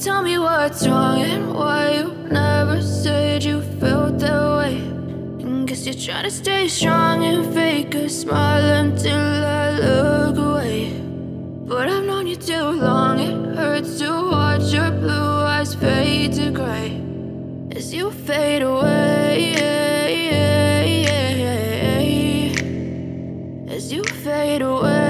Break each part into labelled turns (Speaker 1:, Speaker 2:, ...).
Speaker 1: Tell me what's wrong and why you never said you felt that way. And guess you're trying to stay strong and fake a smile until I look away. But I've known you too long, it hurts to watch your blue eyes fade to gray as you fade away, as you fade away.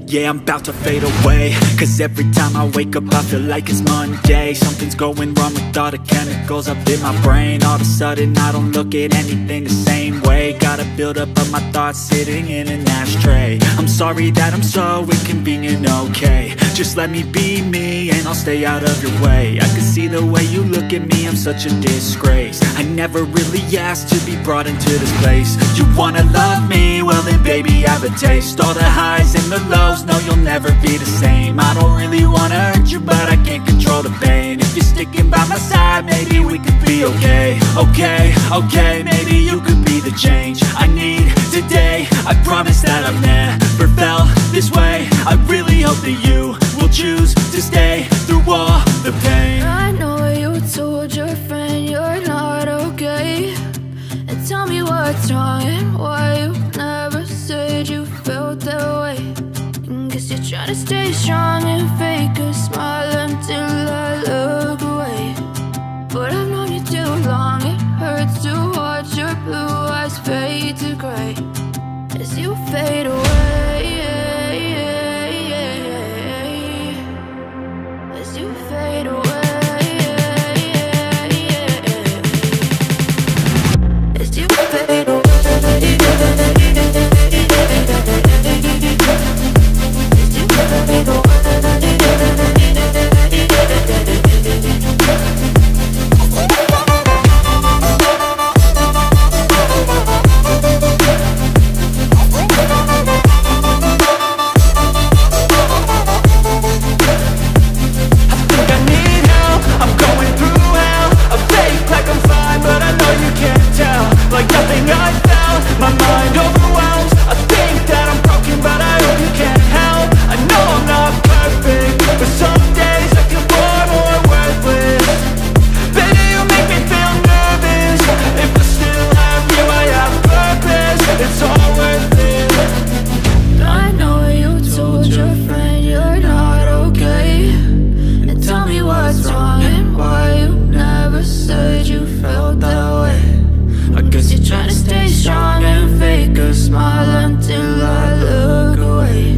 Speaker 2: Yeah, I'm about to fade away, cause every time I wake up I feel like it's Monday. Something's going wrong with all the chemicals up in my brain. All of a sudden I don't look at anything the same way. Gotta build up of my thoughts sitting in an ashtray. I'm sorry that I'm so inconvenient, okay. Just let me be me and I'll stay out of your way. I can see the way you look at me, I'm such a disgrace. I never really asked to be brought into this place. You wanna love me? Well then baby I have a taste. All the highs and the lows, no you'll never be the same. I don't really wanna hurt you but I can't control the pain. If you're sticking by my side maybe we could be okay. Okay, maybe you could be the change I need today. I promise that I've never felt this way. I really hope that you will choose to stay through all the pain.
Speaker 1: I know you told your friend you're not okay. And tell me what's wrong and why you never said you felt that way. And guess you're trying to stay strong and fake a smile until I look away. But I've known you too long, it hurts to watch your blue eyes fade to gray as you fade away, as you fade away, as you fade away.
Speaker 2: Like nothing I found, my mind overwhelms. I think that I'm broken, but I hope you can't help. I know I'm not perfect, but some days I feel bored or worthless. Baby, you make me feel nervous. If I still have you, I have purpose. It's all worth it.
Speaker 1: I know you told your friend you're not okay. And tell me what's wrong and why you never said you felt that way. I guess you're trying to stay strong and fake a smile until I look away.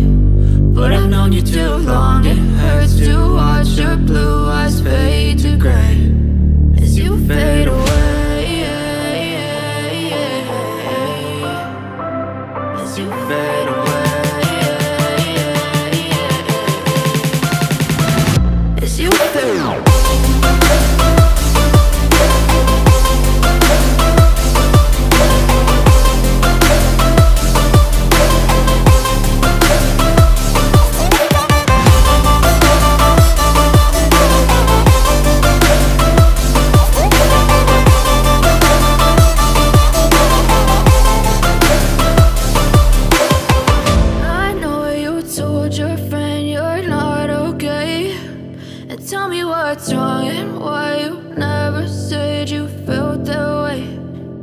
Speaker 1: But I've known you too long, it hurts to watch your blue eyes fade to gray as you fade away, as you fade away, as you fade away. Tell me what's wrong and why you never said you felt that way.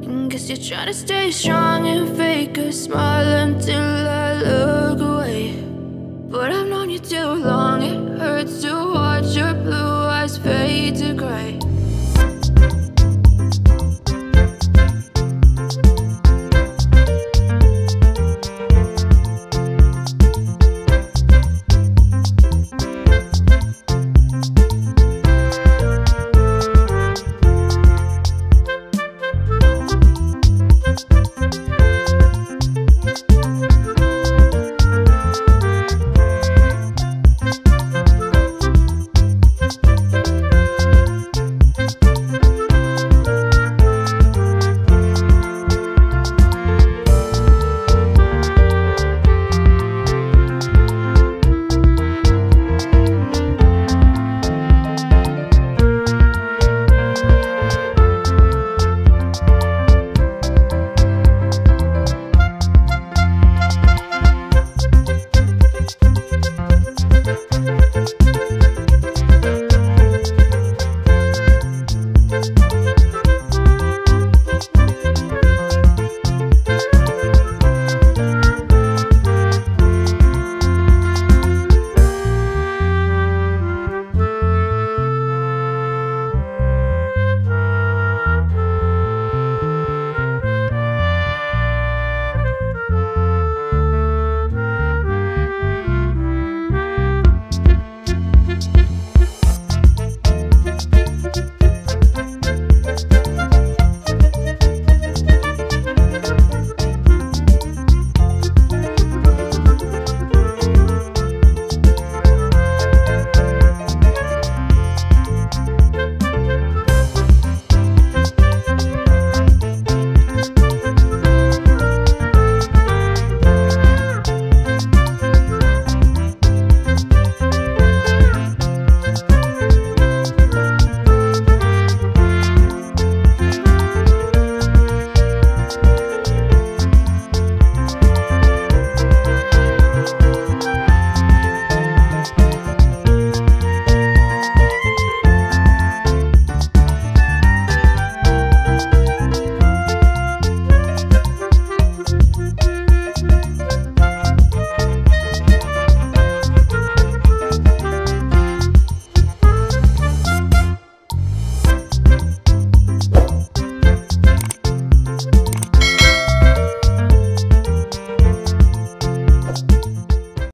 Speaker 1: And guess you're trying to stay strong and fake a smile until I look away. But I've known you too long, it hurts to watch your blue eyes fade to gray